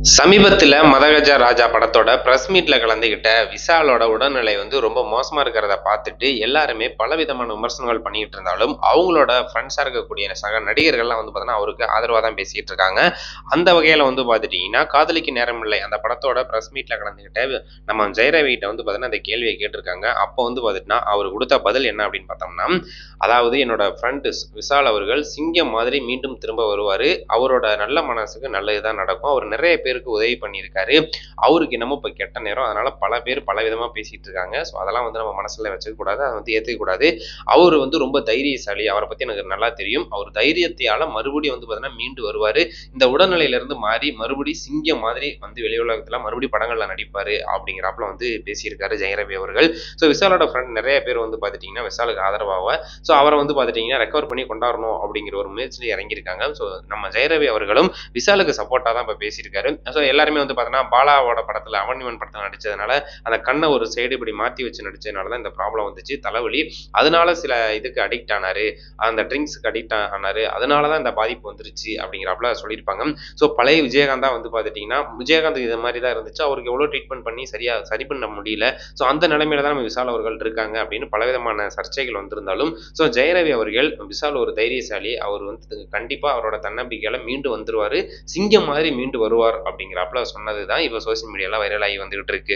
சமீபத்துல மதகஜா ராஜா படத்தோட பிரஸ் மீட்ல கலந்துகிட்ட விஷாலோட உடல்நிலை ரொம்ப மோசமா இருக்கிறத பார்த்துட்டு எல்லாருமே பலவிதமான விமர்சனங்கள் பண்ணிட்டு இருந்தாலும் அவங்களோட ஃப்ரெண்ட்ஸா இருக்கக்கூடிய சக நடிகர்கள்லாம் பார்த்தீங்கன்னா அவருக்கு ஆதரவா தான் பேசிட்டு இருக்காங்க. அந்த வகையில பார்த்துட்டீங்கன்னா காதலிக்கு நேரமில்லை அந்த படத்தோட பிரஸ் மீட்ல கலந்துகிட்ட நம்ம ஜெயரவி கிட்ட பார்த்தீங்கன்னா அந்த கேள்வியை கேட்டிருக்காங்க. அப்போ பார்த்துட்டுனா அவர் கொடுத்த பதில் என்ன அப்படின்னு பார்த்தோம்னா, அதாவது என்னோட ஃப்ரெண்ட் விஷால் அவர்கள் சிங்கம் மாதிரி மீண்டும் திரும்ப வருவாரு. அவரோட நல்ல மனசுக்கு நல்லதுதான் நடக்கும். அவர் நிறைய பேருக்கு உதவி பண்ணியிருக்காரு. அவருக்கு என்னமோ இப்போ கெட்ட நேரம். அதனால பல பேர் பல விதமா பேசிட்டு இருக்காங்க. ஸோ அதெல்லாம் நம்ம மனசுல வச்சுக்க கூடாது. அதை ஏத்துக்க கூடாது. அவரு ரொம்ப தைரியசாலி. அவரை பத்தி எனக்கு நல்லா தெரியும். அவர் தைரியத்தையால மறுபடியும் பார்த்தீங்கன்னா மீண்டு வருவாரு. இந்த உடல்நிலையில இருந்து மாறி மறுபடியும் சிங்கம் மாதிரி வெளி உலகத்துல மறுபடியும் படங்கள்ல நடிப்பாரு அப்படிங்கிறாப்புல பேசியிருக்காரு ஜெயரவி அவர்கள். ஸோ விஷாலோட ஃப்ரெண்ட் நிறைய பேர் பார்த்துட்டீங்கன்னா விஷாலுக்கு ஆதரவாக ஸோ அவரை பார்த்துட்டீங்கன்னா ரெக்கவர் பண்ணி கொண்டாடணும் அப்படிங்கிற ஒரு முயற்சியில் இறங்கியிருக்காங்க. ஸோ நம்ம ஜெயரவி அவர்களும் விஷாலுக்கு சப்போர்ட்டாக தான் இப்போ பேசியிருக்காரு. ஸோ எல்லாருமே பார்த்தீங்கன்னா பாலாவோட படத்தில் அவன்னிவன் படத்தில் நடிச்சதுனால அந்த கண்ணை ஒரு சைடு இப்படி மாற்றி வச்சு நடிச்சதுனால தான் இந்த ப்ராப்ளம் வந்துச்சு, தலைவலி. அதனால சில இதுக்கு அடிக்ட் ஆனாரு, அந்த ட்ரிங்க்ஸுக்கு அடிக்ட் ஆனாரு, அதனால தான் இந்த பாதிப்பு வந்துருச்சு அப்படிங்கிறப்பல சொல்லியிருப்பாங்க. ஸோ பழைய விஜயகாந்த் தான் பார்த்துட்டீங்கன்னா விஜயகாந்த் இது மாதிரி தான் இருந்துச்சு. அவருக்கு எவ்வளோ ட்ரீட்மெண்ட் பண்ணி சரி பண்ண முடியல. ஸோ அந்த நிலைமையில தான் நம்ம விஷால் அவர்கள் இருக்காங்க அப்படின்னு பலவிதமான சர்ச்சைகள் வந்திருந்தாலும் ஸோ ஜெயரவி அவர்கள் விஷால் ஒரு தைரியசாலி, அவர் கண்டிப்பா அவரோட தன்னம்பிக்கையால மீண்டு வந்துருவாரு, சிங்கம் மாதிரி மீண்டு வருவார் அப்படிங்கிறாப்புல சொன்னதுதான் இப்போ சோசியல் மீடியால வைரல் ஆகி வந்துகிட்டு இருக்கு.